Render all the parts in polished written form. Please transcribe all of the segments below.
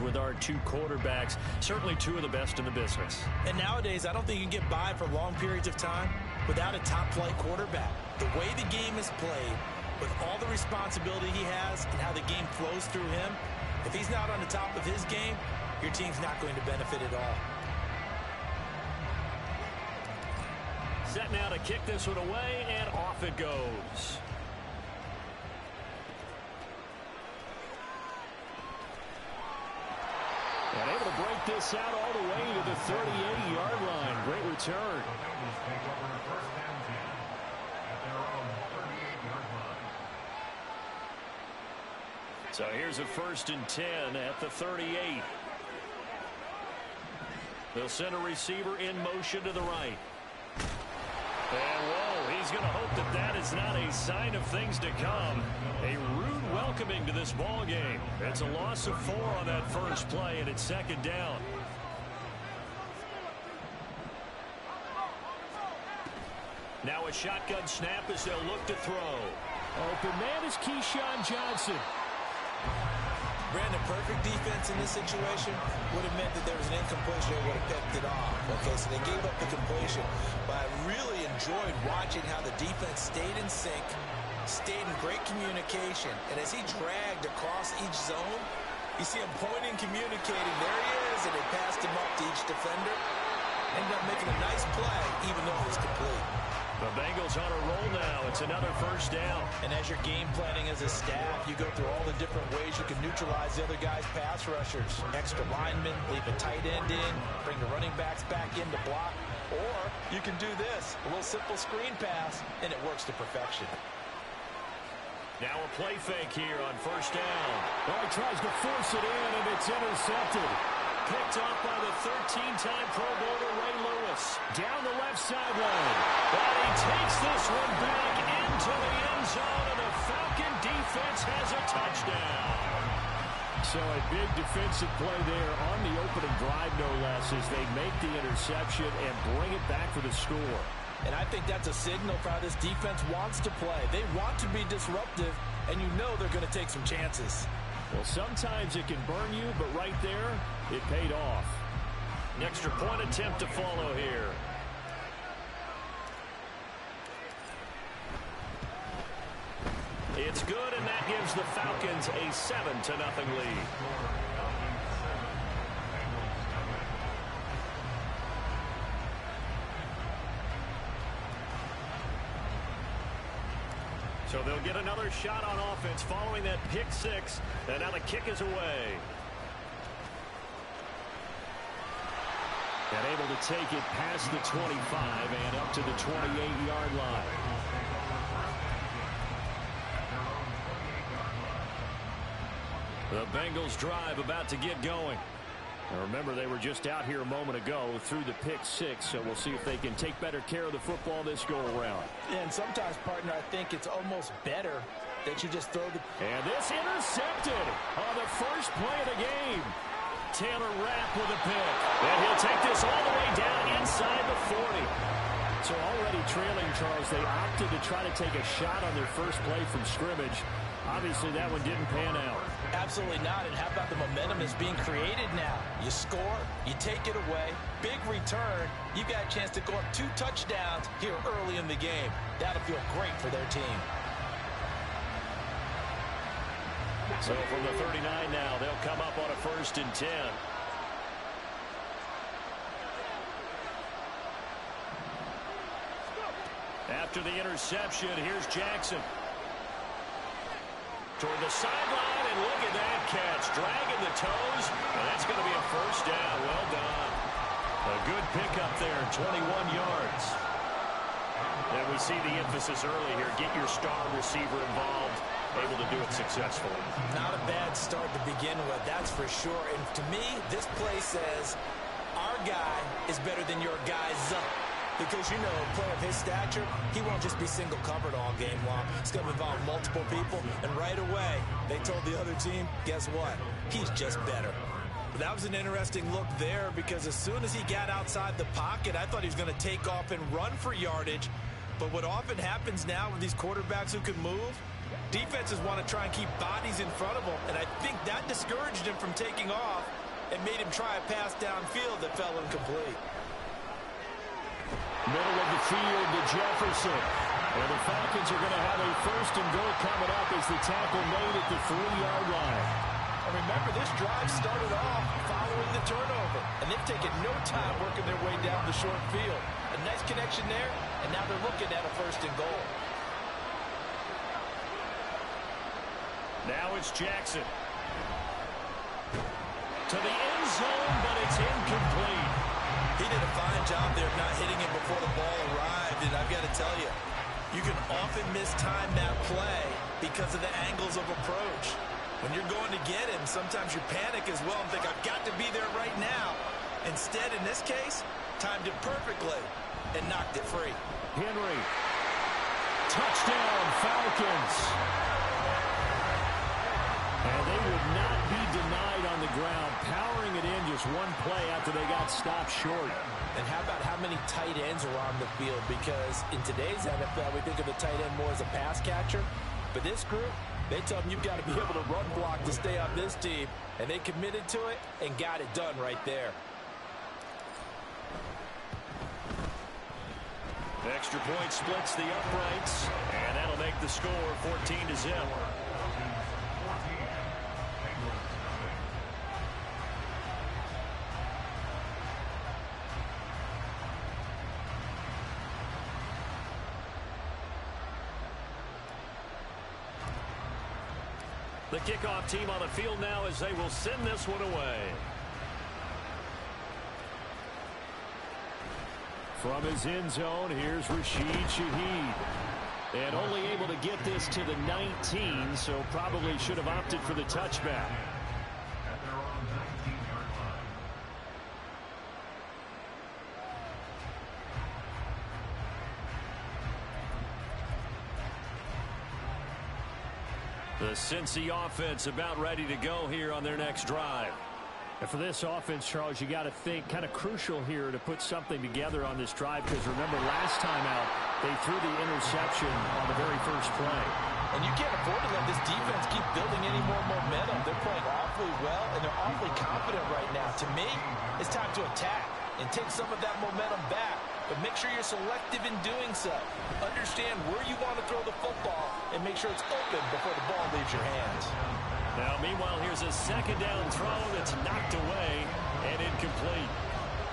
with our two quarterbacks. Certainly two of the best in the business. And nowadays, I don't think you can get by for long periods of time without a top-flight quarterback. The way the game is played, with all the responsibility he has and how the game flows through him, if he's not on the top of his game, your team's not going to benefit at all. Set now to kick this one away, and off it goes. And able to break this out all the way to the 38-yard line. Great return. So here's a 1st and 10 at the 38. They'll send a receiver in motion to the right. And, whoa, he's going to hope that that is not a sign of things to come. A rude welcoming to this ball game. It's a loss of 4 on that first play, and it's 2nd down. Now a shotgun snap as they'll look to throw. Open man is Keyshawn Johnson. Brandon, perfect defense in this situation would have meant that there was an incompletion and would have picked it off. Okay, so they gave up the completion. But I really enjoyed watching how the defense stayed in sync, stayed in great communication. And as he dragged across each zone, you see him pointing, communicating. There he is, and they passed him up to each defender. Ended up making a nice play, even though it was complete. The Bengals on a roll now. It's another 1st down. And as you're game planning as a staff, you go through all the different ways you can neutralize the other guy's pass rushers. Extra linemen, leave a tight end in, bring the running backs back in to block. Or you can do this, a little simple screen pass, and it works to perfection. Now a play fake here on 1st down. Oh, he tries to force it in, and it's intercepted. Picked off by the 13-time Pro Bowler Ray Lewis. Down the left sideline. But he takes this one back into the end zone, and the Falcon defense has a touchdown. So a big defensive play there on the opening drive, no less, as they make the interception and bring it back for the score. And I think that's a signal for how this defense wants to play. They want to be disruptive, and you know they're going to take some chances. Well, sometimes it can burn you, but right there, it paid off. An extra point attempt to follow here. It's good, and that gives the Falcons a 7-0 lead. So they'll get another shot on offense following that pick 6, and now the kick is away. And able to take it past the 25 and up to the 28-yard line. The Bengals drive about to get going. Now remember, they were just out here a moment ago through the pick 6, so we'll see if they can take better care of the football this go-around. And sometimes, partner, I think it's almost better that you just throw the... And this intercepted on the first play of the game. Taylor Rapp with a pick. And he'll take this all the way down inside the 40. So already trailing, Charles, they opted to try to take a shot on their first play from scrimmage. Obviously, that one didn't pan out. Absolutely not. And how about the momentum that's being created now? You score, you take it away, big return. You got a chance to go up 2 touchdowns here early in the game. That'll feel great for their team. So from the 39 now, they'll come up on a 1st and 10. After the interception, here's Jackson. Toward the sideline, and look at that catch. Dragging the toes, and that's going to be a 1st down. Well done. A good pickup there, 21 yards. And we see the emphasis early here. Get your star receiver involved. Able to do it successfully. Not a bad start to begin with, that's for sure. And to me, this play says our guy is better than your guy's. Because, you know, a player of his stature, he won't just be single covered all game long. It's going to involve multiple people. And right away, they told the other team, guess what? He's just better. But that was an interesting look there, because as soon as he got outside the pocket, I thought he was going to take off and run for yardage. But what often happens now with these quarterbacks who can move, Defenses want to try and keep bodies in front of them, and I think that discouraged him from taking off and made him try a pass downfield that fell incomplete. Middle of the field to Jefferson. And the Falcons are going to have a first and goal coming up as the tackle made at the 3-yard line. And remember, this drive started off following the turnover, and they've taken no time working their way down the short field. A nice connection there, and now they're looking at a first and goal. Now it's Jackson. To the end zone, but it's incomplete. He did a fine job there of not hitting him before the ball arrived, and I've got to tell you, you can often mistime that play because of the angles of approach. When you're going to get him, sometimes you panic as well and think, I've got to be there right now. Instead, in this case, timed it perfectly and knocked it free. Henry. Touchdown, Falcons. And they would not be denied on the ground, powering it in just one play after they got stopped short. And how about how many tight ends are on the field? Because in today's NFL, we think of the tight end more as a pass catcher. But this group, they tell them you've got to be able to run block to stay on this team. And they committed to it and got it done right there. Extra point splits the uprights, and that'll make the score 14-0. The kickoff team on the field now as they will send this one away. From his end zone, here's Rashid Shaheed. And only able to get this to the 19, so probably should have opted for the touchback. The Cincy offense about ready to go here on their next drive. And for this offense, Charles, you got to think kind of crucial here to put something together on this drive, because remember last time out they threw the interception on the very first play. And you can't afford to let this defense keep building any more momentum. They're playing awfully well, and they're awfully confident right now. To me, it's time to attack and take some of that momentum back. But make sure you're selective in doing so. Understand where you want to throw the football and make sure it's open before the ball leaves your hands. Now, meanwhile, here's a second down throw that's knocked away and incomplete.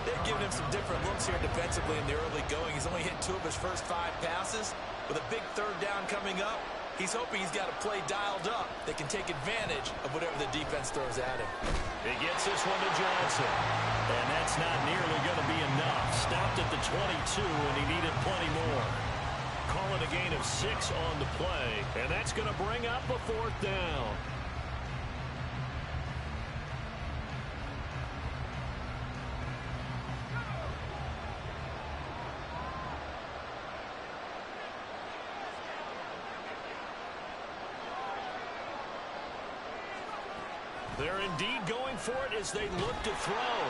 They've given him some different looks here defensively in the early going. He's only hit 2 of his first 5 passes. With a big third down coming up, he's hoping he's got a play dialed up that can take advantage of whatever the defense throws at him. He gets this one to Johnson. And that's not nearly going to be enough. Stopped at the 22, and he needed plenty more. Calling a gain of 6 on the play, and that's going to bring up a 4th down. They're indeed going for it as they look to throw.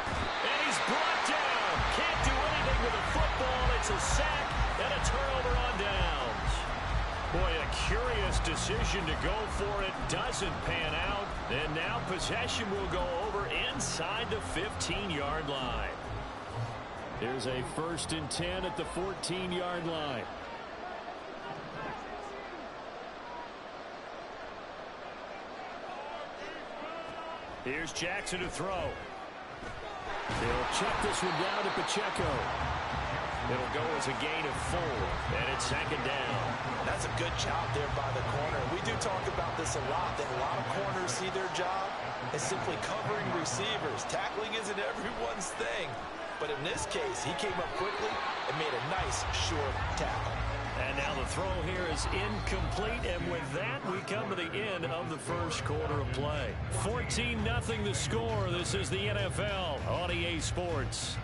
And he's brought down. Can't do anything with the football. It's a sack and a turnover on downs. Boy, a curious decision to go for it. Doesn't pan out. And now possession will go over inside the 15-yard line. Here's a 1st and 10 at the 14-yard line. Here's Jackson to throw. He'll check this one down to Pacheco. It'll go as a gain of 4, and it's 2nd down. That's a good job there by the corner. We do talk about this a lot, that a lot of corners see their job as simply covering receivers. Tackling isn't everyone's thing. But in this case, he came up quickly and made a nice short tackle. And now the throw here is incomplete, and with that, we come to the end of the first quarter of play. 14-0 the score. This is the NFL on EA Sports.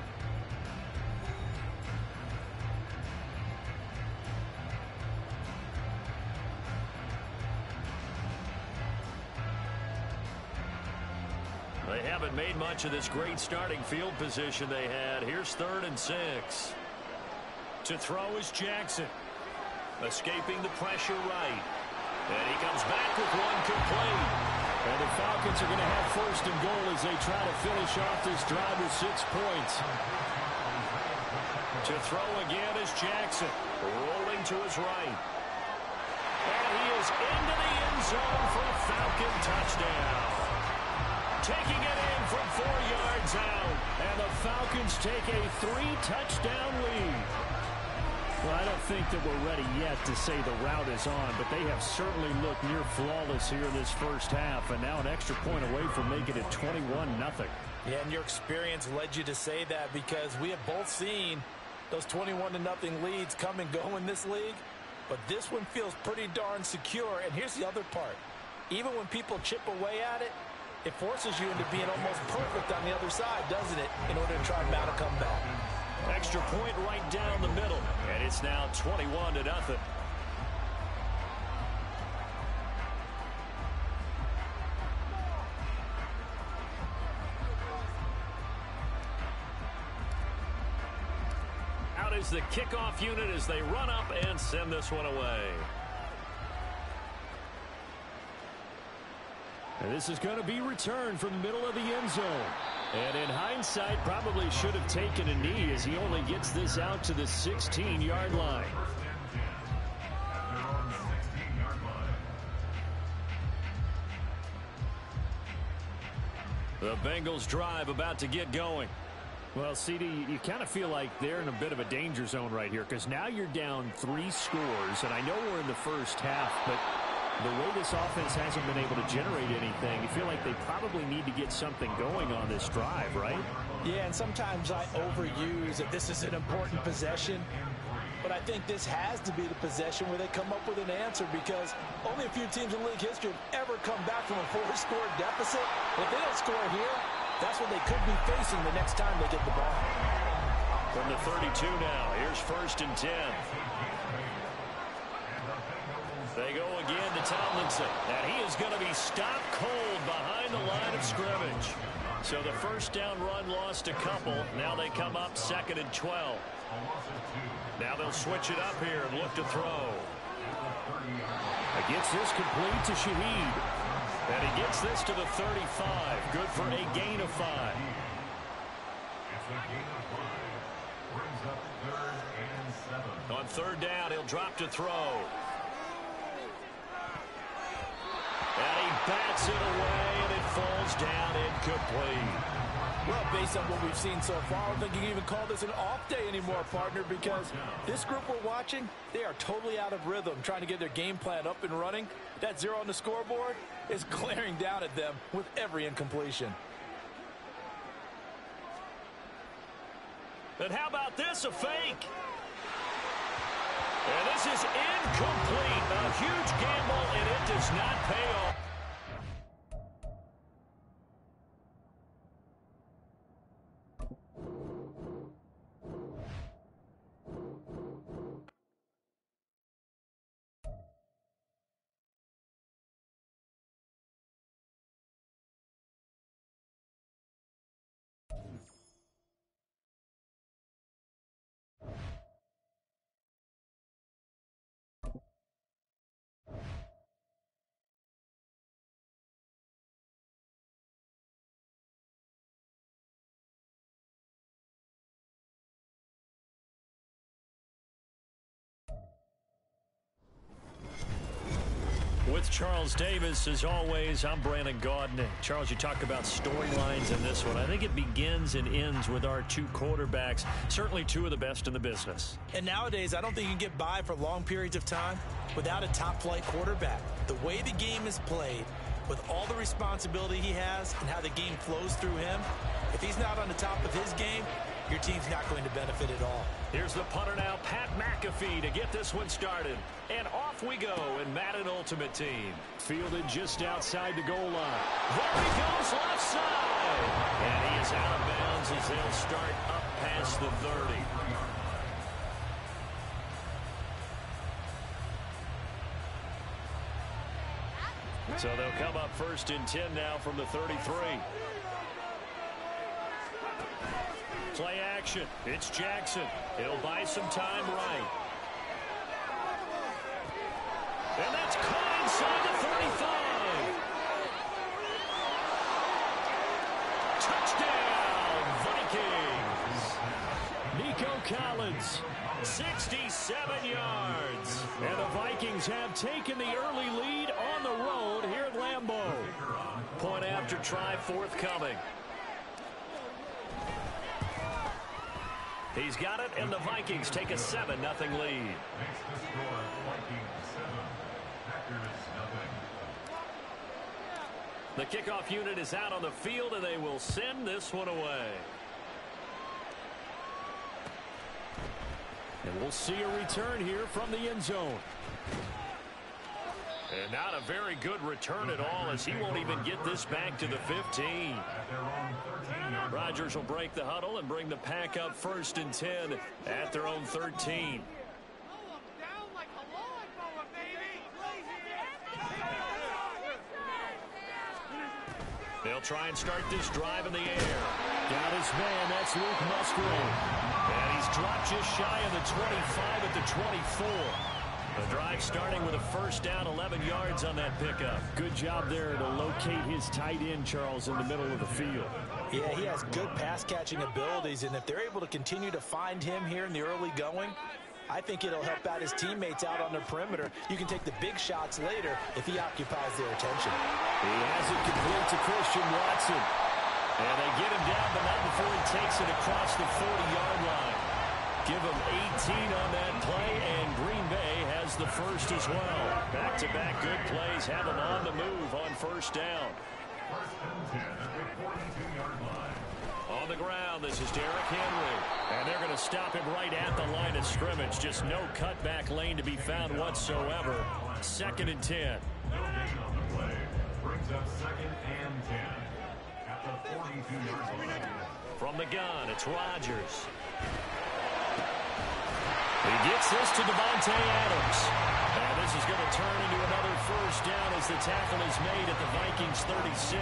They haven't made much of this great starting field position they had. Here's 3rd and 6. To throw is Jackson. Escaping the pressure right. And he comes back with one complete. And the Falcons are going to have first and goal as they try to finish off this drive with 6 points. To throw again is Jackson, rolling to his right. And he is into the end zone for a Falcon touchdown. Taking it in from 4 yards out. And the Falcons take a 3-touchdown lead. Well, I don't think that we're ready yet to say the route is on, but they have certainly looked near flawless here in this first half, and now an extra point away from making it 21-0. Yeah, and your experience led you to say that because we have both seen those 21-0 leads come and go in this league, but this one feels pretty darn secure. And here's the other part. Even when people chip away at it, it forces you into being almost perfect on the other side, doesn't it, in order to try and mount a comeback. Extra point right down the middle, and it's now 21-0. Out is the kickoff unit as they run up and send this one away. And this is going to be returned from the middle of the end zone. And in hindsight, probably should have taken a knee as he only gets this out to the 16-yard line. The Bengals drive about to get going. Well, CD, you kind of feel like they're in a bit of a danger zone right here because now you're down 3 scores, and I know we're in the first half, but the way this offense hasn't been able to generate anything, you feel like they probably need to get something going on this drive, right? Yeah, and sometimes I overuse that this is an important possession, but I think this has to be the possession where they come up with an answer because only a few teams in league history have ever come back from a 4-score deficit. If they don't score here, that's what they could be facing the next time they get the ball. From the 32 now, here's 1st and 10. They go again to Tomlinson, and he is going to be stopped cold behind the line of scrimmage. So the first down run lost a couple. Now they come up 2nd and 12. Now they'll switch it up here and look to throw. Gets this complete to Shaheed. And he gets this to the 35. Good for a gain of 5. On 3rd down, he'll drop to throw. And he bats it away, and it falls down incomplete. Well, based on what we've seen so far, I don't think you can even call this an off day anymore, partner, because this group we're watching, they are totally out of rhythm, trying to get their game plan up and running. That 0 on the scoreboard is glaring down at them with every incompletion. And how about this, a fake? And this is incomplete. A huge gamble, and it does not pay off. With Charles Davis, as always, I'm Brandon Gaudin. Charles, you talk about storylines in this one. I think it begins and ends with our 2 quarterbacks, certainly 2 of the best in the business. And nowadays, I don't think you can get by for long periods of time without a top-flight quarterback. The way the game is played, with all the responsibility he has and how the game flows through him, if he's not on the top of his game, your team's not going to benefit at all. Here's the punter now, Pat McAfee, to get this one started. And off we go in Madden Ultimate Team. Fielded just outside the goal line. There he goes left side. And he is out of bounds as they'll start up past the 30. So they'll come up 1st and 10 now from the 33. Play action. It's Jackson. He'll buy some time right. And that's caught inside Collins. 67 yards. And the Vikings have taken the early lead on the road here at Lambeau. Point after try forthcoming. He's got it, and the Vikings take a 7-0 lead. The kickoff unit is out on the field, and they will send this one away. And we'll see a return here from the end zone. And not a very good return at all, as he won't even get this back to the 15. Rodgers will break the huddle and bring the pack up 1st and 10 at their own 13. They'll try and start this drive in the air. Got his man, that's Luke Musgrave. And he's dropped just shy of the 25 at the 24. The drive starting with a 1st down, 11 yards on that pickup. Good job there to locate his tight end, Charles, in the middle of the field. Yeah, he has good pass-catching abilities, and if they're able to continue to find him here in the early going, I think it'll help out his teammates out on the perimeter. You can take the big shots later if he occupies their attention. He has it complete to Christian Watson. And they get him down, but not before he takes it across the 40-yard line. Give him 18 on that play, and Green Bay has the first as well. Back-to-back good plays have him on the move on 1st down. On the ground, this is Derrick Henry. And they're going to stop him right at the line of scrimmage. Just no cutback lane to be found whatsoever. 2nd and 10. No gain on the play. Brings up 2nd and 10. At the 42-yard line. From the gun, it's Rodgers. He gets this to Devontae Adams. And this is going to turn into another 1st down as the tackle is made at the Vikings 36.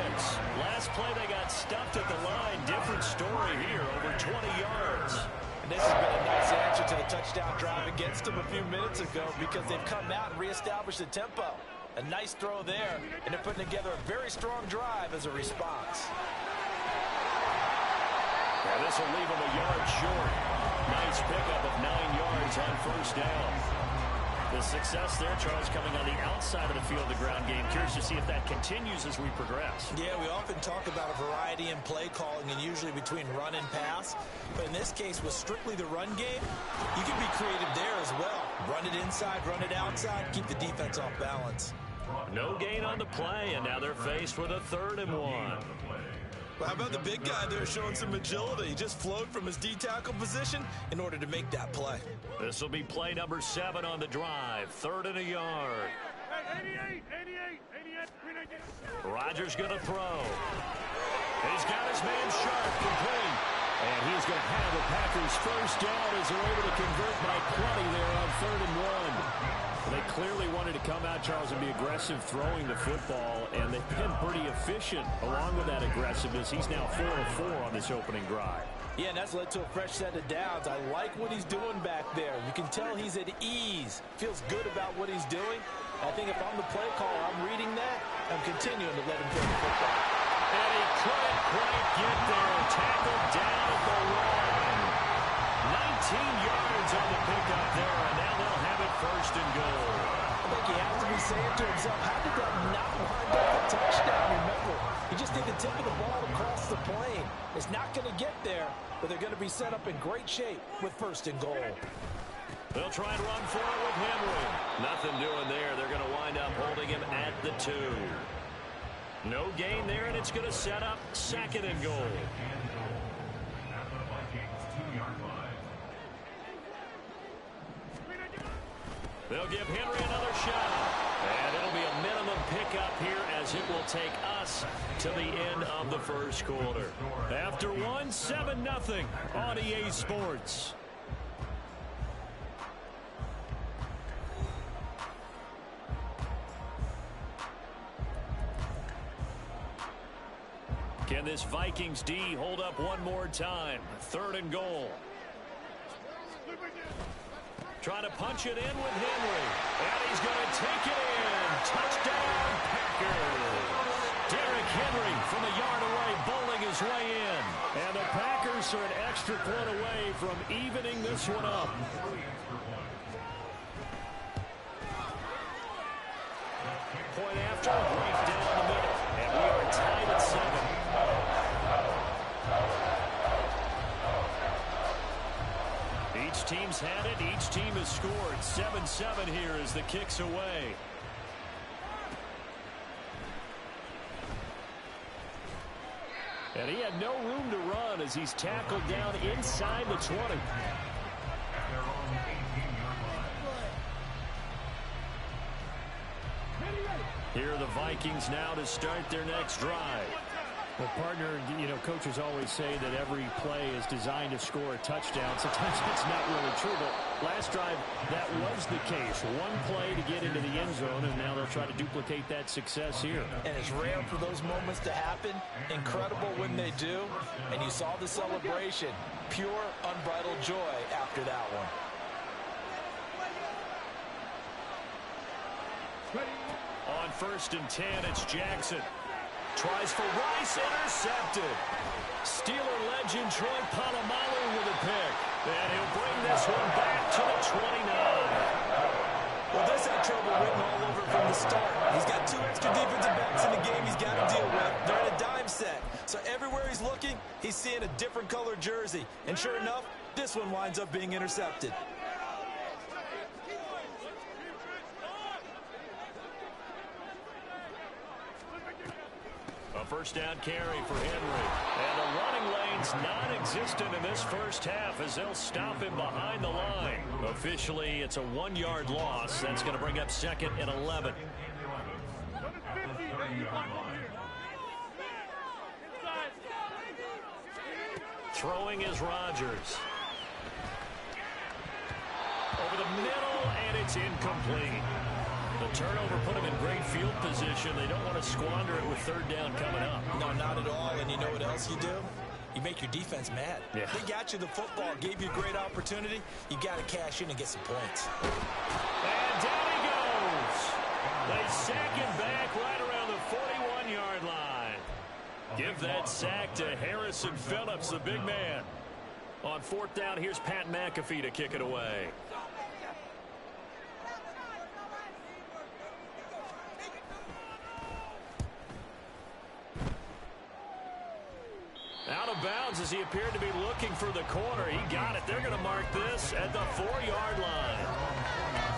Last play they got stuffed at the line. Different story here, over 20 yards. And this has been a nice answer to the touchdown drive against them a few minutes ago because they've come out and reestablished the tempo. A nice throw there, and they're putting together a very strong drive as a response. And this will leave him a yard short. Nice pickup of 9 yards on 1st down. The success there, Charles, coming on the outside of the field of the ground game. Curious to see if that continues as we progress. Yeah, we often talk about a variety in play calling and usually between run and pass. But in this case, with strictly the run game, you can be creative there as well. Run it inside, run it outside, keep the defense off balance. No gain on the play, and now they're faced with a 3rd and 1. Well, how about the big guy there showing some agility? He just flowed from his D-tackle position in order to make that play. This will be play number 7 on the drive. 3rd and a yard. 88. Rodgers going to throw. He's got his man Sharp complete. And he's going to have the Packers 1st down as they're able to convert by 20 there on 3rd and 1. They clearly wanted to come out, Charles, and be aggressive throwing the football, and they've been pretty efficient along with that aggressiveness. He's now 4 of 4 on this opening drive. Yeah, and that's led to a fresh set of downs. I like what he's doing back there. You can tell he's at ease, feels good about what he's doing. I think if I'm the play caller, I'm reading that, I'm continuing to let him throw the football. And he couldn't quite get there. Tackled down at the line. 19 yards on the pickup there, and now they'll have it 1st and goal. I think he has to be saying to himself, how did that not wind up a touchdown? Remember, he just did the tip of the ball across the plane. It's not going to get there, but they're going to be set up in great shape with 1st and goal. They'll try and run for it with Henry. Nothing doing there. They're going to wind up holding him at the 2. No gain there, and it's going to set up 2nd and goal. They'll give Henry another shot. And it'll be a minimum pickup here as it will take us to the end of the 1st quarter. After 1, 7-0 on EA Sports. Can this Vikings D hold up one more time? 3rd and goal. Trying to punch it in with Henry. And he's going to take it in. Touchdown, Packers. Derrick Henry from a yard away, bowling his way in. And the Packers Raiders are an extra point away from evening this one up. Point after, right down the middle. And we are tied at 7. Each team's had it. Each team has scored. 7-7 here as the kick's away. And he had no room to run as he's tackled down inside the 20. Here are the Vikings now to start their next drive. Well, partner, coaches always say that every play is designed to score a touchdown. Sometimes that's not really true, but last drive, that was the case. One play to get into the end zone, and now they'll try to duplicate that success here. And it's rare for those moments to happen. Incredible when they do. And you saw the celebration. Pure, unbridled joy after that one. On 1st and 10, it's Jackson. Tries for Rice, intercepted. Steeler legend Troy Polamalu with a pick. And he'll bring this one back to the 29. Well, this had trouble written all over from the start. He's got 2 extra defensive backs in the game he's got to deal with. They're in a dime set. So everywhere he's looking, he's seeing a different color jersey. And sure enough, this one winds up being intercepted. A first down carry for Henry. And the running lane's non-existent in this first half as they'll stop him behind the line. Officially, it's a 1-yard loss. That's going to bring up 2nd and 11. Throwing is Rodgers. Over the middle, and it's incomplete. The turnover put them in great field position. They don't want to squander it with 3rd down coming up. No, not at all. And you know what else you do? You make your defense mad. Yeah. They got you the football, gave you a great opportunity. You got to cash in and get some points. And down he goes. They sack him back right around the 41-yard line. Give that sack to Harrison Phillips, the big man. On 4th down, here's Pat McAfee to kick it away. Out of bounds as he appeared to be looking for the corner. He got it. They're going to mark this at the 4-yard line.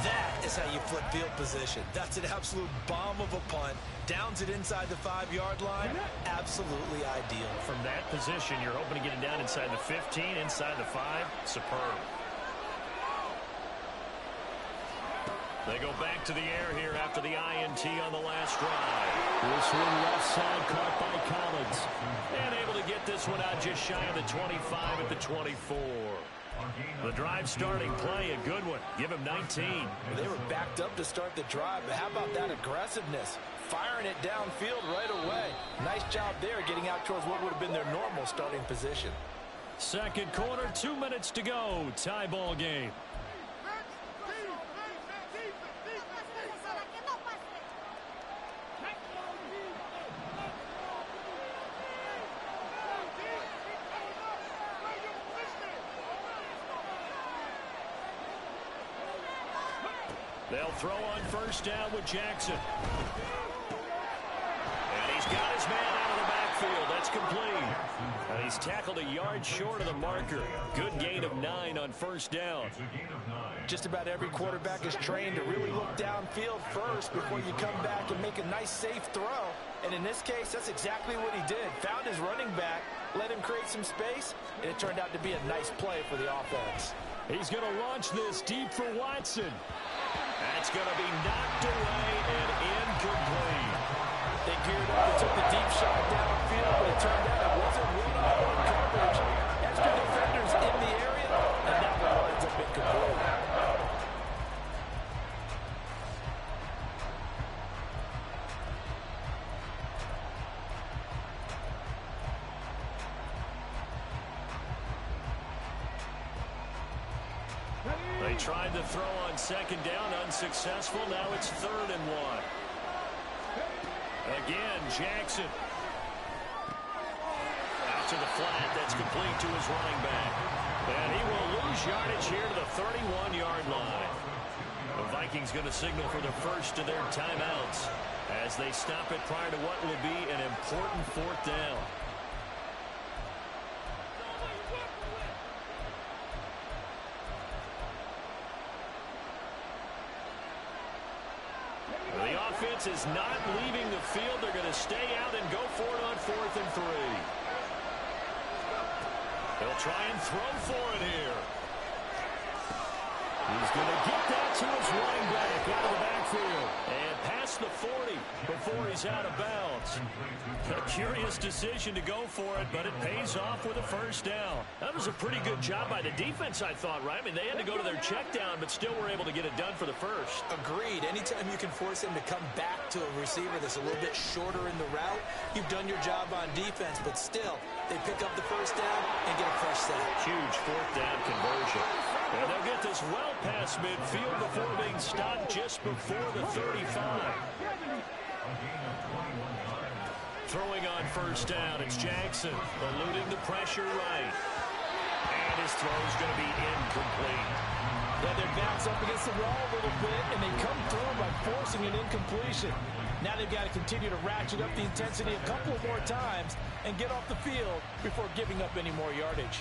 That is how you flip field position. That's an absolute bomb of a punt. Downs it inside the 5-yard line. Absolutely ideal. From that position, you're hoping to get it down inside the 15, inside the 5. Superb. They go back to the air here after the INT on the last drive. This one left side caught by Collins. And able to get this one out just shy of the 25 at the 24. The drive starting play, a good one. Give him 19. They were backed up to start the drive, but how about that aggressiveness? Firing it downfield right away. Nice job there getting out towards what would have been their normal starting position. 2nd quarter, 2 minutes to go. Tie ball game. They'll throw on 1st down with Jackson. And he's got his man out of the backfield. That's complete. And he's tackled a yard short of the marker. Good gain of 9 on 1st down. Just about every quarterback is trained to really look downfield first before you come back and make a nice, safe throw. And in this case, that's exactly what he did. Found his running back, let him create some space, and it turned out to be a nice play for the offense. He's going to launch this deep for Watson. That's going to be knocked away and incomplete. They geared up and took the deep shot downfield, but it turned out it wasn't one-on-one coverage. Extra defenders in the area, and that one winds up incomplete. They tried to throw on 2nd down, unsuccessful. Now it's 3rd and 1. Again, Jackson. Out to the flat. That's complete to his running back. And he will lose yardage here to the 31-yard line. The Vikings going to signal for the first of their timeouts as they stop it prior to what will be an important fourth down. The offense is not leaving the field. They're going to stay out and go for it on 4th and 3. They'll try and throw for it here. He's going to get that to his running back out of the backfield. And past the 40 before he's out of bounds. A curious decision to go for it, but it pays off with a first down. That was a pretty good job by the defense, I thought, right? I mean, they had to go to their check down, but still were able to get it done for the first. Agreed. Anytime you can force him to come back to a receiver that's a little bit shorter in the route, you've done your job on defense, but still, they pick up the first down and get a fresh set. Huge fourth down conversion. And they'll get this well past midfield before being stopped just before the 35. Throwing on first down, it's Jackson, eluding the pressure right. And his throw's going to be incomplete. Yeah, they bounce up against the wall a little bit, and they come through by forcing an incompletion. Now they've got to continue to ratchet up the intensity a couple more times and get off the field before giving up any more yardage.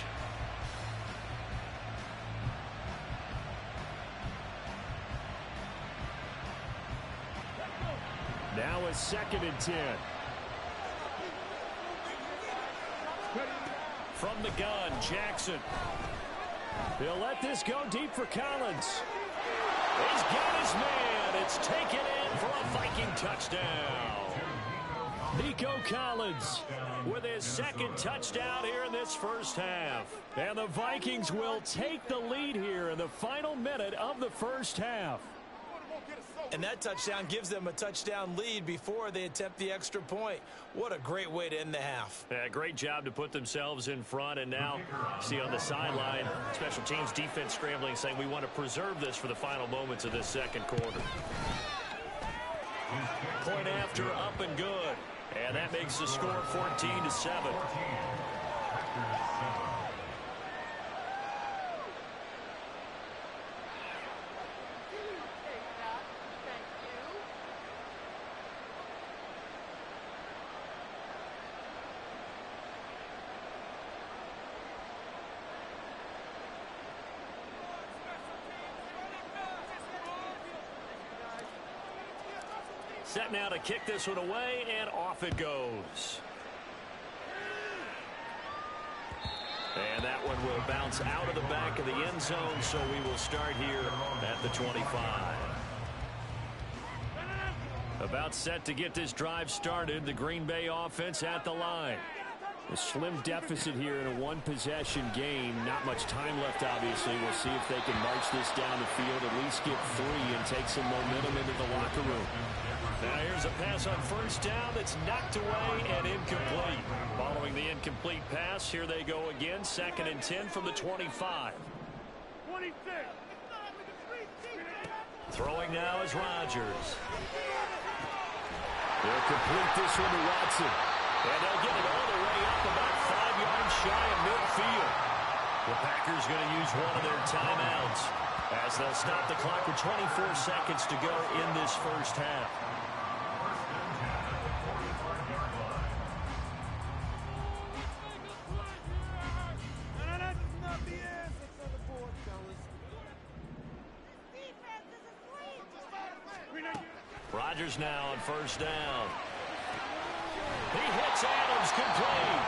Now a 2nd and 10. From the gun, Jackson. He'll let this go deep for Collins. He's got his man. It's taken in for a Viking touchdown. Nico Collins with his 2nd touchdown here in this first half. And the Vikings will take the lead here in the final minute of the first half. And that touchdown gives them a touchdown lead before they attempt the extra point. What a great way to end the half. Yeah, great job to put themselves in front. And now, see on the sideline, special teams defense scrambling, saying we want to preserve this for the final moments of this second quarter. Point after, up and good. And that makes the score 14-7. Set now to kick this one away, and off it goes. And that one will bounce out of the back of the end zone, so we will start here at the 25. About set to get this drive started, the Green Bay offense at the line. A slim deficit here in a one-possession game. Not much time left, obviously. We'll see if they can march this down the field, at least get 3 and take some momentum into the locker room. Now here's a pass on first down that's knocked away and incomplete. Following the incomplete pass, here they go again. 2nd and 10 from the 25. Throwing now is Rodgers. They'll complete this one to Watson. And they'll get it all the way up about 5 yards shy of midfield. The Packers going to use one of their timeouts as they'll stop the clock with 24 seconds to go in this first half. Rodgers now on first down. He hits Adams, complete.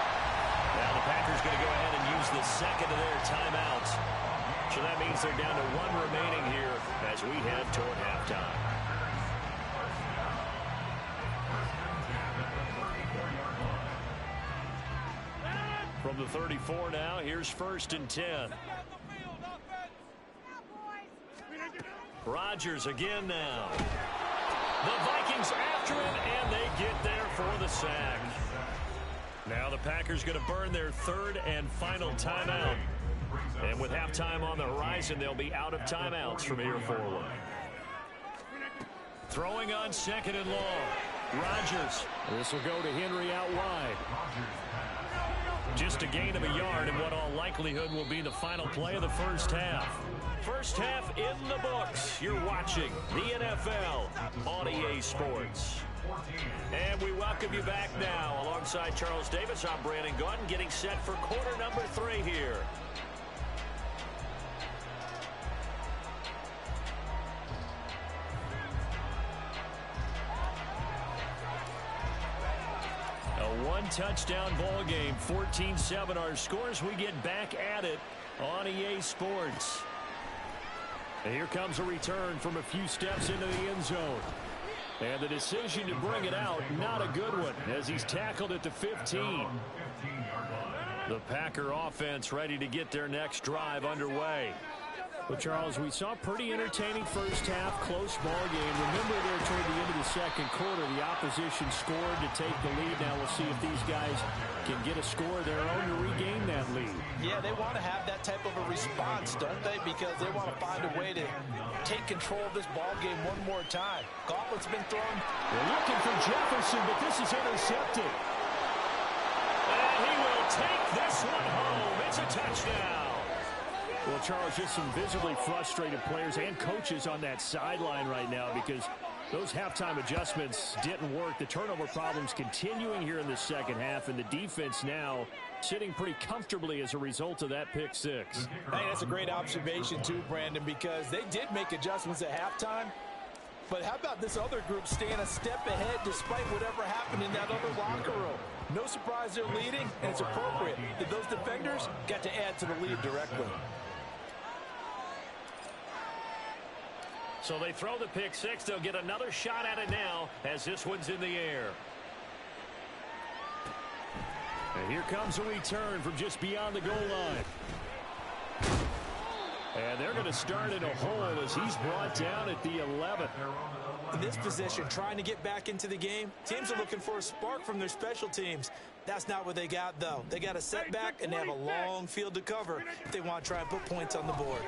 Now the Packers going to go ahead and use the second of their timeouts. So that means they're down to 1 remaining here as we head toward halftime. From the 34 now, here's 1st and 10. Rodgers again now. The Vikings after him, and they get there for the sack. Now the Packers going to burn their 3rd and final timeout. And with halftime on the horizon, they'll be out of timeouts from here forward. Throwing on 2nd and long. Rodgers. This will go to Henry out wide. Just a gain of a yard in what all likelihood will be the final play of the first half. First half in the books. You're watching the NFL on EA Sports. And we welcome you back now. Alongside Charles Davis, I'm Brandon Gaudin, getting set for quarter number 3 here. A one-touchdown ball game, 14-7 our scores. We get back at it on EA Sports. And here comes a return from a few steps into the end zone. And the decision to bring it out, not a good one, as he's tackled at the 15. The Packer offense ready to get their next drive underway. Well, Charles, we saw a pretty entertaining first half, close ball game. Remember there toward the end of the second quarter, the opposition scored to take the lead. Now we'll see if these guys can get a score of their own to regain that lead. Yeah, they want to have that type of a response, don't they? Because they want to find a way to take control of this ball game one more time. Gauntlet's been thrown. They're looking for Jefferson, but this is intercepted. And he will take this one home. It's a touchdown. Well, Charles, just some visibly frustrated players and coaches on that sideline right now because those halftime adjustments didn't work. The turnover problems continuing here in the second half, and the defense now sitting pretty comfortably as a result of that pick six. Hey, that's a great observation too, Brandon, because they did make adjustments at halftime. But how about this other group staying a step ahead despite whatever happened in that other locker room? No surprise they're leading, and it's appropriate that those defenders got to add to the lead directly. So they throw the pick six. They'll get another shot at it now as this one's in the air. And here comes a return from just beyond the goal line. And they're going to start in a hole as he's brought down at the 11. In this position, trying to get back into the game, teams are looking for a spark from their special teams. That's not what they got, though. They got a setback, and they have a long field to cover if they want to try and put points on the board.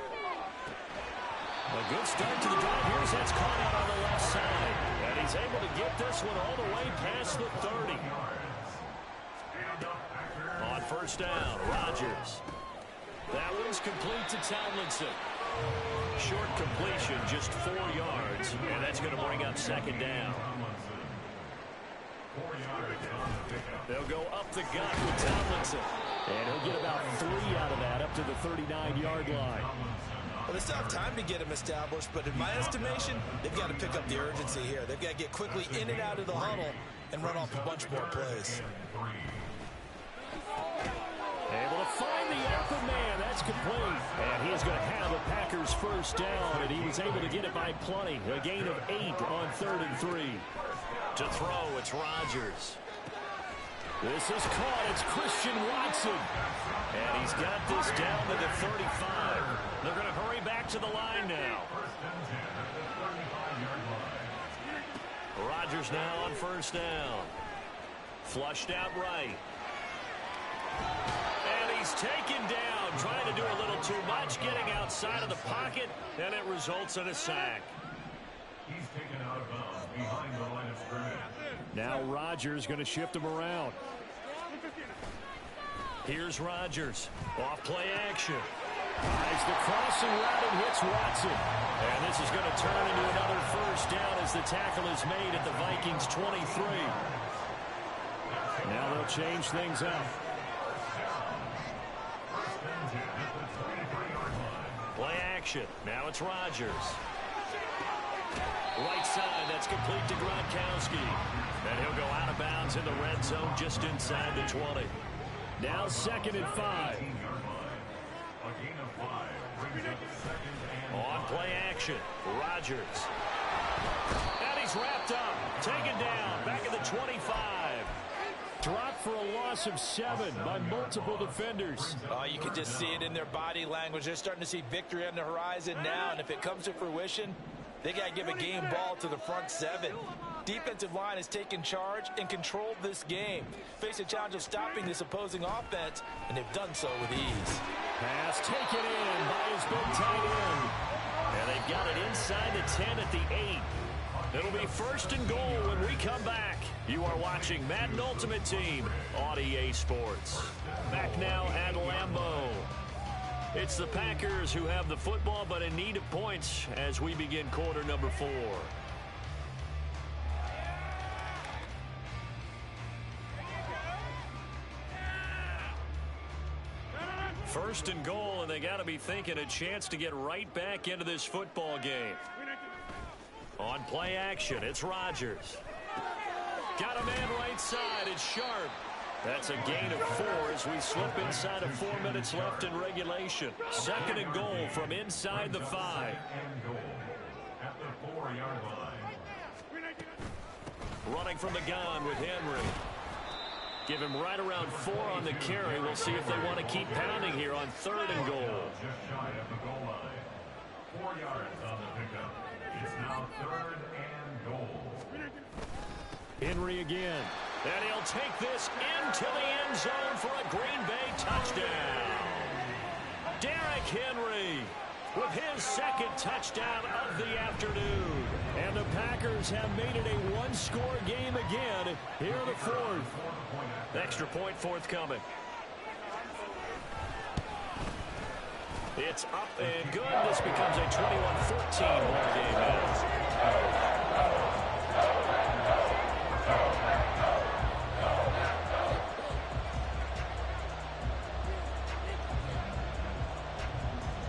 A good start to the drive. Here's that's caught out on the left side. And he's able to get this one all the way past the 30. On first down, Rodgers. That one's complete to Tomlinson. Short completion, just 4 yards. And that's going to bring up second down. They'll go up the gut with Tomlinson. And he'll get about 3 out of that up to the 39-yard line. Well, they still have time to get him established, but in my estimation, they've got to pick up the urgency here. They've got to get quickly in and out of the huddle and run off a bunch more plays. Able to find the open man. That's complete. And he's going to have the Packers first down, and he was able to get it by plenty. A gain of 8 on 3rd and 3. To throw, it's Rodgers. This is caught. It's Christian Watson. And he's got this down to the 35. They're going to hurry back to the line now. Rodgers now on first down. Flushed out right. And he's taken down, trying to do a little too much, getting outside of the pocket, and it results in a sack. He's taken out of bounds behind the line of scrimmage. Now Rodgers going to shift him around. Here's Rodgers. Off play action. Tries the crossing route and hits Watson. And this is going to turn into another first down as the tackle is made at the Vikings 23. Now they'll change things up. Play action. Now it's Rodgers. Right side, that's complete to Gronkowski. And he'll go out of bounds in the red zone just inside the 20. Now 2nd and 5. On play action, Rodgers. And he's wrapped up, taken down, back at the 25. Dropped for a loss of 7 by multiple defenders. Oh, you can just see it in their body language. They're starting to see victory on the horizon now, and if it comes to fruition, they got to give a game ball to the front 7. Defensive line has taken charge and controlled this game. Face a challenge of stopping this opposing offense, and they've done so with ease. Pass taken in by his big tight end. And they've got it inside the 10 at the 8. It'll be 1st and goal when we come back. You are watching Madden Ultimate Team on EA Sports. Back now at Lambeau. It's the Packers who have the football, but in need of points as we begin quarter number 4. 1st and goal, and they got to be thinking a chance to get right back into this football game. On play action, it's Rodgers. Got a man right side. It's Sharp. That's a gain of 4 as we slip inside of 4 minutes left in regulation. 2nd and goal from inside the 5. At the 4-yard line. Running from the gun with Henry. Give him right around 4 on the carry. We'll see if they want to keep pounding here on 3rd and goal. Just shy of the goal line. 4 yards on the pickup. It's now 3rd and goal. Henry again. And he'll take this into the end zone for a Green Bay touchdown. Derrick Henry with his 2nd touchdown of the afternoon. And the Packers have made it a one-score game again here in the 4th. Extra point forthcoming. It's up and good. This becomes a 21-14 ball game now.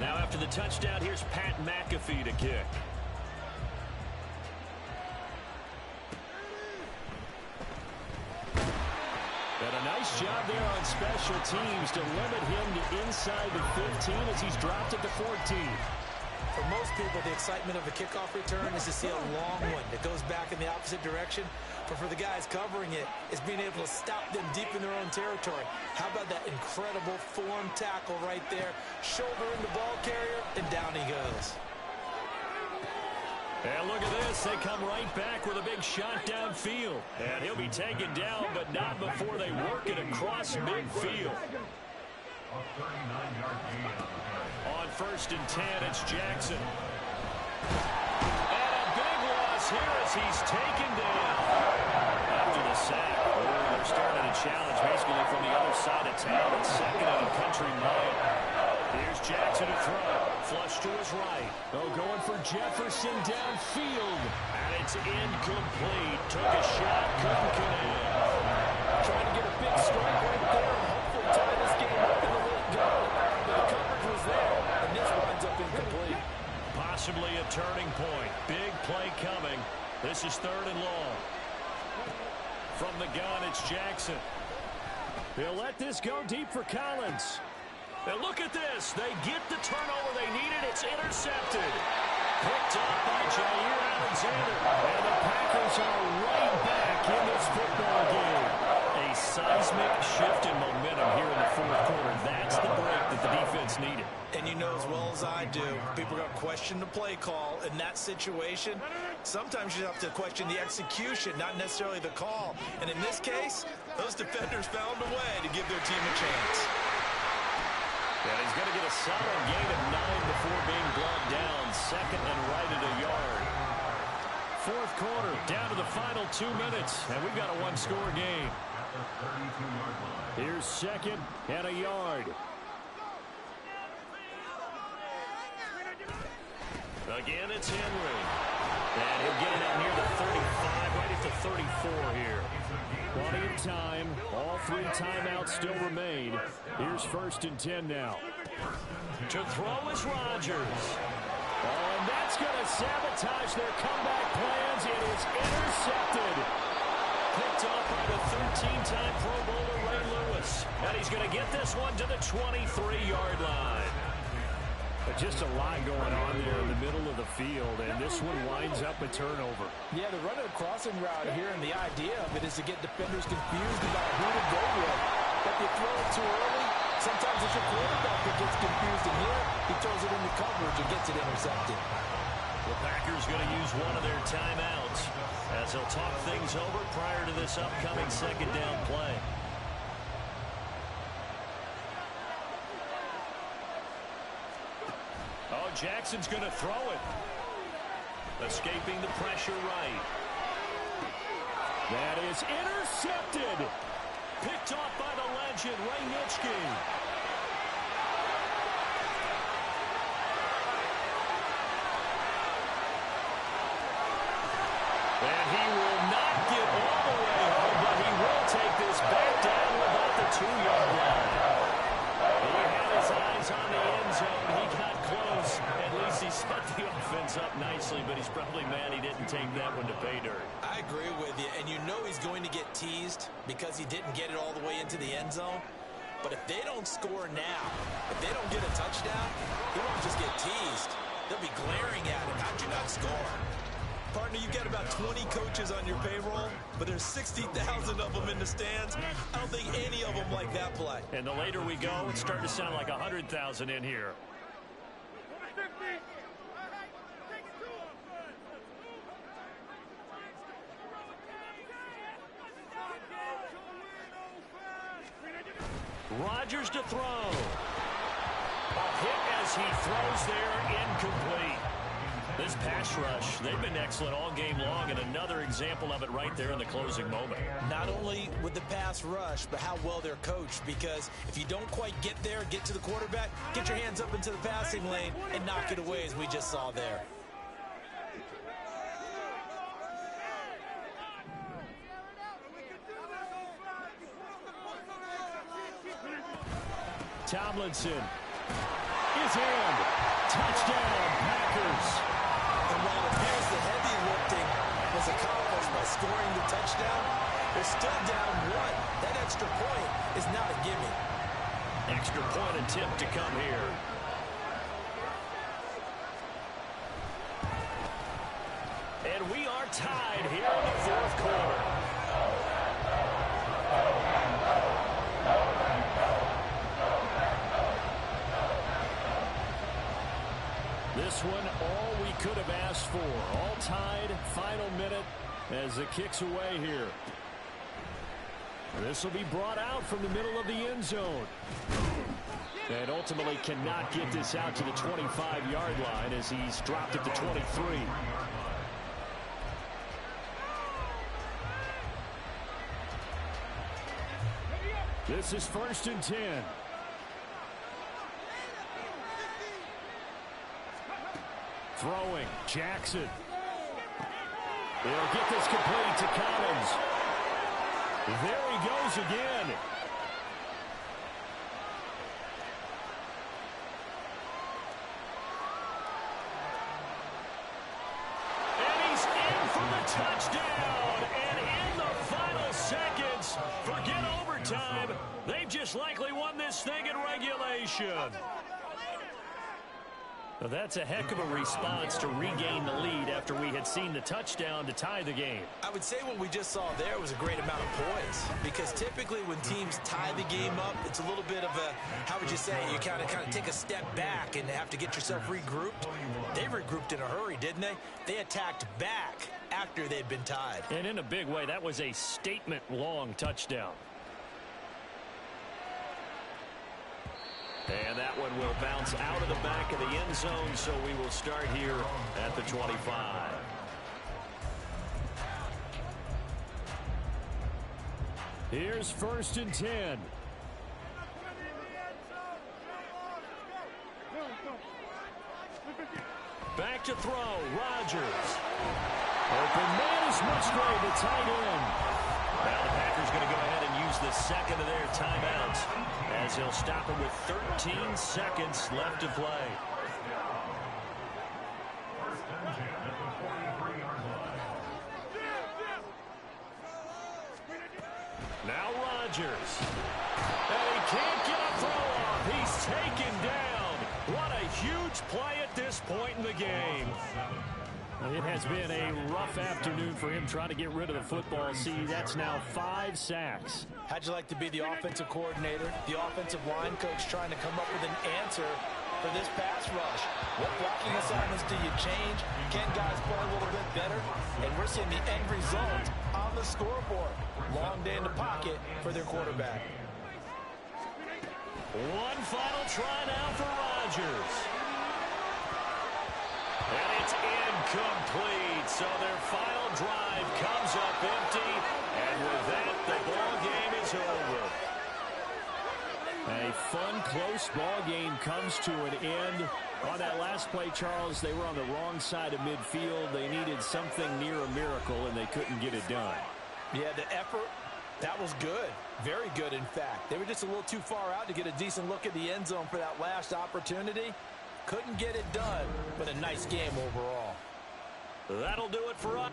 Now after the touchdown, here's Pat McAfee to kick. And a nice job there on special teams to limit him to inside the 15 as he's dropped it to 14. For most people, the excitement of a kickoff return is to see a long one that goes back in the opposite direction. But for the guys covering it, it's being able to stop them deep in their own territory. How about that incredible form tackle right there? Shoulder in the ball carrier, and down he goes. And look at this. They come right back with a big shot downfield. And he'll be taken down, but not before they work it across midfield. A 39-yard gain on the play. On 1st and 10, it's Jackson. And a big loss here as he's taken down. After the sack, they're starting a challenge basically from the other side of town. It's 2nd and a country mile. Here's Jackson to throw. Flush to his right. Oh, going for Jefferson downfield. And it's incomplete. Took a shot, couldn't connect. Trying to get a big strike right there and hopefully tie this game up in the late go. But the coverage was there, and this winds up incomplete. Possibly a turning point. Big play coming. This is 3rd and long. From the gun, it's Jackson. He'll let this go deep for Collins. And look at this. They get the turnover they needed. It's intercepted. Picked up by Jair Alexander. And the Packers are right back in this football game. A seismic shift in momentum here in the 4th quarter. That's the break that the defense needed. And you know as well as I do, people are going to question the play call in that situation. Sometimes you have to question the execution, not necessarily the call. And in this case, those defenders found a way to give their team a chance. And he's going to get a solid gain of 9 before being brought down. 2nd and right at a yard. 4th quarter, down to the final 2 minutes. And we've got a one-score game. Here's 2nd and a yard. Again, it's Henry. And he'll get it out near the 35, right at the 34 here. Plenty of time. All 3 timeouts still remain. Here's 1st and 10 now. To throw is Rodgers. Oh, and that's going to sabotage their comeback plans. It is intercepted. Picked off by the 13-time Pro Bowler Ray Lewis. And he's going to get this one to the 23-yard line. But just a lot going on there in the middle of the field, and this one winds up a turnover. Yeah, they're running a crossing route here, and the idea of it is to get defenders confused about who to go with. But if you throw it too early, sometimes it's your quarterback that gets confused, and here he throws it into coverage and gets it intercepted. The Packers going to use one of their timeouts as they'll talk things over prior to this upcoming 2nd down play. Oh, Jackson's going to throw it. Escaping the pressure right. That is intercepted. Picked off by the legend, Ray Nitschke. And he will not get all the way home, but he will take this back down to about the 2-yard line. He had his eyes on the end zone. He got close. At least he set the offense up nicely, but he's probably mad he didn't take that one to pay dirt. I agree with you, and you know he's going to get teased because he didn't get it all the way into the end zone. But if they don't score now, if they don't get a touchdown, he won't just get teased. They'll be glaring at him. How'd you not score? Partner, you've got about 20 coaches on your payroll, but there's 60,000 of them in the stands. I don't think any of them like that play. And the later we go, it's starting to sound like 100,000 in here. Rodgers to throw. A hit as he throws there, incomplete. This pass rush, they've been excellent all game long, and another example of it right there in the closing moment. Not only with the pass rush, but how well they're coached, because if you don't quite get there, get to the quarterback, get your hands up into the passing lane and knock it away, as we just saw there. Tomlinson is in. Touchdown, Packers. And while it appears the heavy lifting was accomplished by scoring the touchdown, they're still down 1. That extra point is not a gimme. Extra point attempt to come here. And we are tied here in the fourth quarter. This one, all we could have asked for. All tied, final minute as it kicks away here. This will be brought out from the middle of the end zone. And ultimately cannot get this out to the 25-yard line as he's dropped at the 23. This is 1st and 10. Throwing, Jackson. They'll get this complete to Collins. There he goes again. And he's in for the touchdown. And in the final seconds, forget overtime. They've just likely won this thing in regulation. Well, that's a heck of a response to regain the lead after we had seen the touchdown to tie the game. I would say what we just saw there was a great amount of poise, because typically when teams tie the game up, it's a little bit of a, how would you say, you kind of take a step back and have to get yourself regrouped. They regrouped in a hurry, didn't they? They attacked back after they'd been tied. And in a big way, that was a statement-long touchdown. And that one will bounce out of the back of the end zone, so we will start here at the 25. Here's 1st and 10. Back to throw, Rodgers. Open man is Musgrave, the tight end. Now the Packers going to go ahead and use the second of their timeouts, as he'll stop it with 13 seconds left to play. Now Rodgers. And he can't get a throw off. He's taken down. What a huge play at this point in the game. It has been a rough afternoon for him trying to get rid of the football. See, that's now 5 sacks. How'd you like to be the offensive coordinator, the offensive line coach, trying to come up with an answer for this pass rush? What blocking assignments do you change? Can guys play a little bit better? And we're seeing the end result on the scoreboard. Long day in the pocket for their quarterback. One final try now for Rodgers. And it's incomplete. So their final drive comes up empty. And with that, the ball game is over. A fun, close ball game comes to an end. On that last play, Charles, they were on the wrong side of midfield. They needed something near a miracle, and they couldn't get it done. Yeah, the effort, that was good. Very good, in fact. They were just a little too far out to get a decent look at the end zone for that last opportunity. Couldn't get it done, but a nice game overall. That'll do it for us.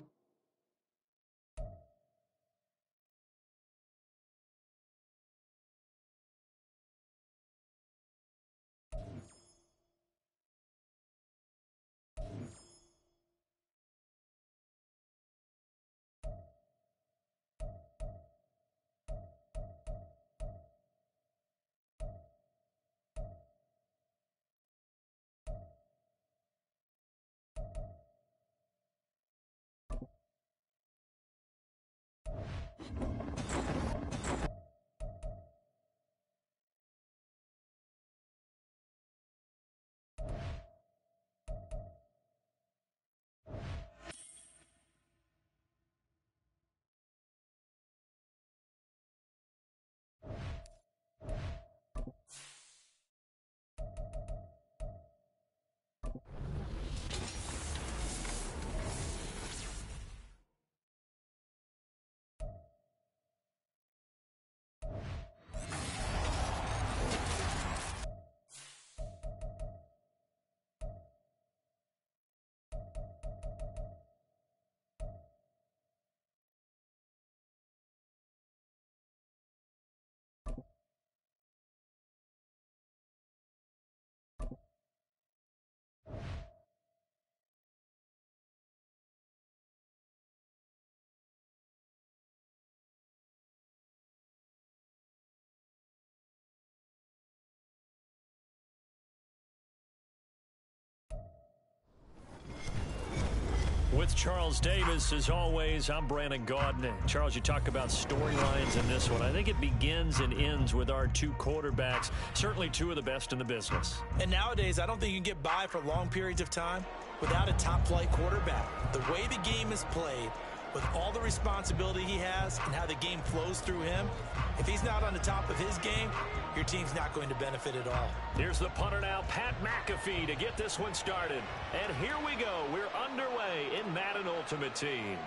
With Charles Davis, as always, I'm Brandon Gaudin. Charles, you talk about storylines in this one. I think it begins and ends with our two quarterbacks, certainly two of the best in the business. And nowadays, I don't think you can get by for long periods of time without a top-flight quarterback. The way the game is played, with all the responsibility he has and how the game flows through him, if he's not on the top of his game, your team's not going to benefit at all. Here's the punter now, Pat McAfee, to get this one started. And here we go. We're underway in Madden Ultimate Team.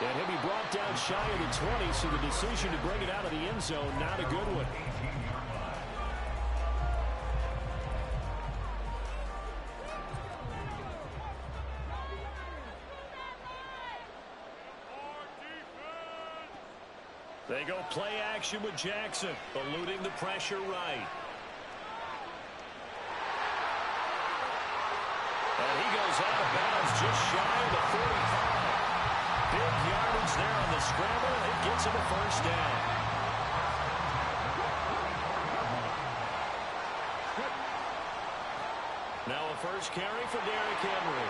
And he'll be brought down shy of the 20, so the decision to bring it out of the end zone, not a good one. They go play action with Jackson, eluding the pressure right. And he goes out of bounds just shy of the 45. Big yardage there on the scramble. It gets him a first down. Now a first carry for Derrick Henry.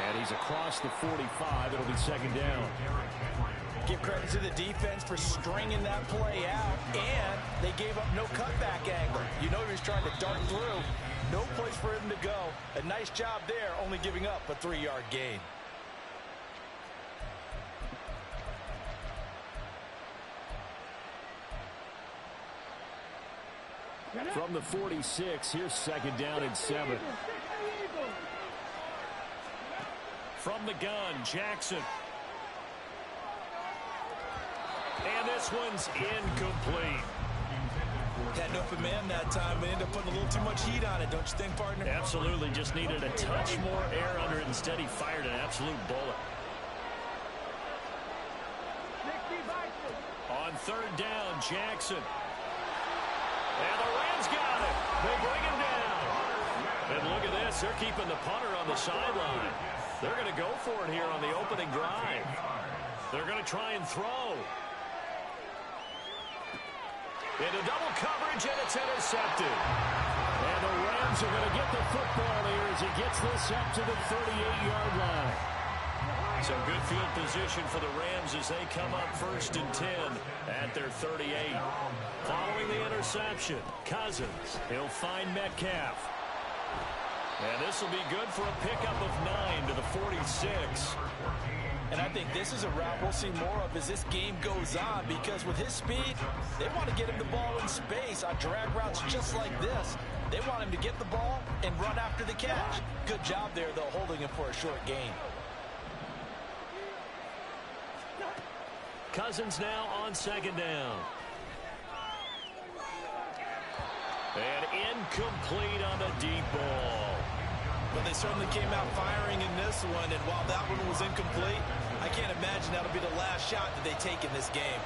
And he's across the 45. It'll be second down. Give credit to the defense for stringing that play out, and they gave up no cutback angle. You know he was trying to dart through. No place for him to go. A nice job there, only giving up a 3-yard gain. From the 46, here's second down and 7. From the gun, Jackson. And this one's incomplete. Had no open man that time, but ended up putting a little too much heat on it, don't you think, partner? Absolutely. Just needed a touch more air under it. Instead, he fired an absolute bullet. On third down, Jackson. And the Rams got it. They bring him down. And look at this. They're keeping the punter on the sideline. They're going to go for it here on the opening drive. They're going to try and throw. Into double coverage, and it's intercepted. And the Rams are going to get the football here as he gets this up to the 38-yard line. Some good field position for the Rams as they come up 1st and 10 at their 38. Following the interception, Cousins. He'll find Metcalf. And this will be good for a pickup of 9 to the 46. And I think this is a route we'll see more of as this game goes on, because with his speed, they want to get him the ball in space on drag routes just like this. They want him to get the ball and run after the catch. Good job there, though, holding him for a short gain. Cousins now on second down. And incomplete on the deep ball. But they certainly came out firing in this one, and while that one was incomplete, I can't imagine that'll be the last shot that they take in this game.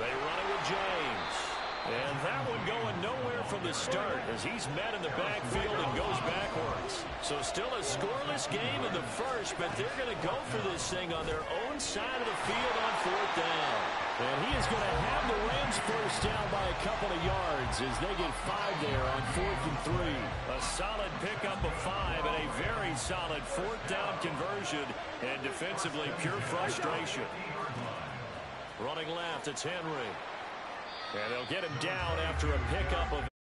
They run it with James. And that one going nowhere from the start as he's met in the backfield and goes backwards. So still a scoreless game in the first, but they're going to go for this thing on their own side of the field on fourth down. And he is going to have the Rams first down by a couple of yards as they get 5 there on 4th and 3. A solid pickup of 5 and a very solid fourth down conversion. And defensively, pure frustration. Running left, it's Henry. And they'll get him down after a pickup of